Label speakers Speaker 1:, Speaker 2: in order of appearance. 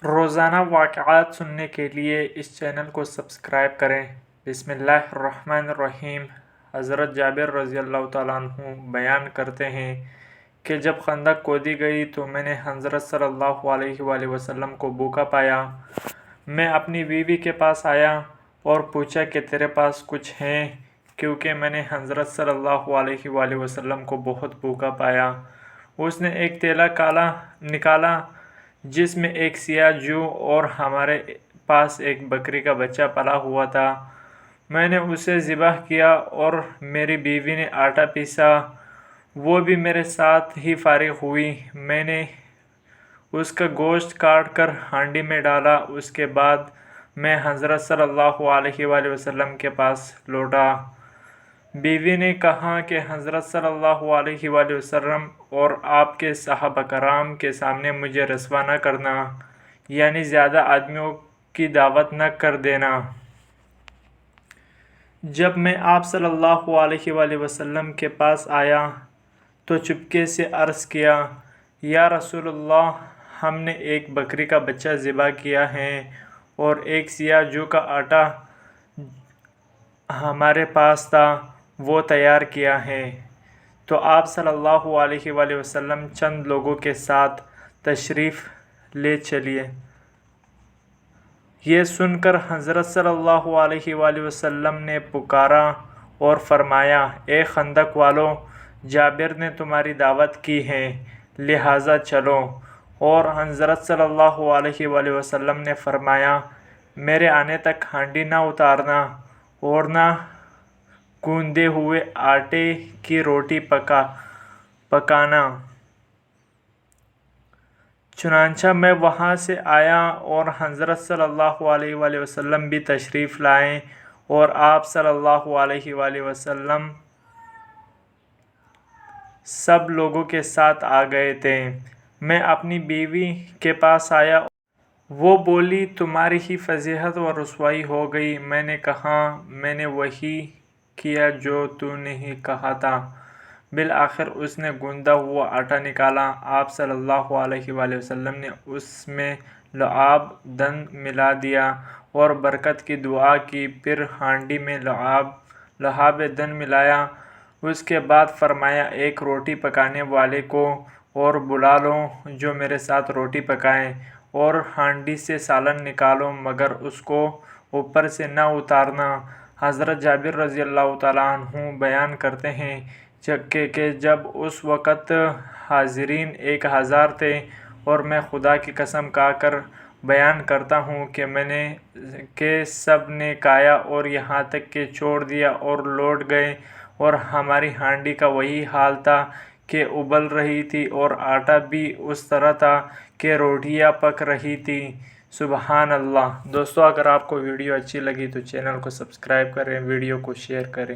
Speaker 1: روزانہ واقعات سننے کے لیے اس چینل کو سبسکرائب کریں۔ بسم اللہ الرحمن الرحیم۔ حضرت جابر رضی اللہ تعالیٰ عنہ بیان کرتے ہیں کہ جب خندق کھودی گئی تو میں نے حضرت صلی اللہ علیہ وآلہ وسلم کو بھوکا پایا۔ میں اپنی بیوی کے پاس آیا اور پوچھا کہ تیرے پاس کچھ ہے، کیونکہ میں نے حضرت صلی اللہ علیہ وآلہ وسلم کو بہت بھوکا پایا۔ اس نے ایک تیلا نکالا جس میں ایک سیاہ جو اور ہمارے پاس ایک بکری کا بچہ پلا ہوا تھا۔ میں نے اسے ذبح کیا اور میری بیوی نے آٹا پیسا، وہ بھی میرے ساتھ ہی فارغ ہوئی۔ میں نے اس کا گوشت کاٹ کر ہانڈی میں ڈالا۔ اس کے بعد میں حضرت صلی اللہ علیہ وآلہ وسلم کے پاس لوٹا۔ بیوی نے کہا کہ حضرت صلی اللہ علیہ وآلہ وسلم اور آپ کے صحابہ کرام کے سامنے مجھے رسوا نہ کرنا، یعنی زیادہ آدمیوں کی دعوت نہ کر دینا۔ جب میں آپ صلی اللہ علیہ وآلہ وسلم کے پاس آیا تو چپکے سے عرض کیا، یا رسول اللہ، ہم نے ایک بکری کا بچہ ذبح کیا ہے اور ایک سیاہ جو کا آٹا ہمارے پاس تھا وہ تیار کیا ہے۔ تو آپ صلی اللہ علیہ وآلہ وسلم چند لوگوں کے ساتھ تشریف لے چلے۔ یہ سن کر حضرت صلی اللہ علیہ وآلہ وسلم نے پکارا اور فرمایا، اے خندق والو، جابر نے تمہاری دعوت کی ہے، لہٰذا چلو۔ اور حضرت صلی اللہ علیہ وآلہ وسلم نے فرمایا، میرے آنے تک ہانڈی نہ اتارنا اور نہ گوندے ہوئے آٹے کی روٹی پکانا۔ چنانچہ میں وہاں سے آیا اور حضرت صلی اللہ علیہ وآلہ وسلم بھی تشریف لائے اور آپ صلی اللہ علیہ وآلہ وسلم سب لوگوں کے ساتھ آ گئے تھے۔ میں اپنی بیوی کے پاس آیا، وہ بولی، تمہاری ہی فضیحت و رسوائی ہو گئی۔ میں نے کہا، میں نے وہی کیا جو تو نے ہی کہا تھا۔ بالآخر اس نے گوندا ہوا آٹا نکالا۔ آپ صلی اللہ علیہ وآلہ وسلم نے اس میں لعاب دن ملا دیا اور برکت کی دعا کی، پھر ہانڈی میں لعاب دن ملایا۔ اس کے بعد فرمایا، ایک روٹی پکانے والے کو اور بلا لو جو میرے ساتھ روٹی پکائے، اور ہانڈی سے سالن نکالو مگر اس کو اوپر سے نہ اتارنا۔ حضرت جابر رضی اللہ تعالیٰ عنہ بیان کرتے ہیں کہ جب اس وقت حاضرین 1000 تھے اور میں خدا کی قسم کھا کر بیان کرتا ہوں کہ سب نے کھایا اور یہاں تک کہ چھوڑ دیا اور لوٹ گئے، اور ہماری ہانڈی کا وہی حال تھا کہ ابل رہی تھی اور آٹا بھی اس طرح تھا کہ روٹیاں پک رہی تھیں۔ سبحان اللہ۔ دوستو، اگر آپ کو ویڈیو اچھی لگی تو چینل کو سبسکرائب کریں، ویڈیو کو شیئر کریں۔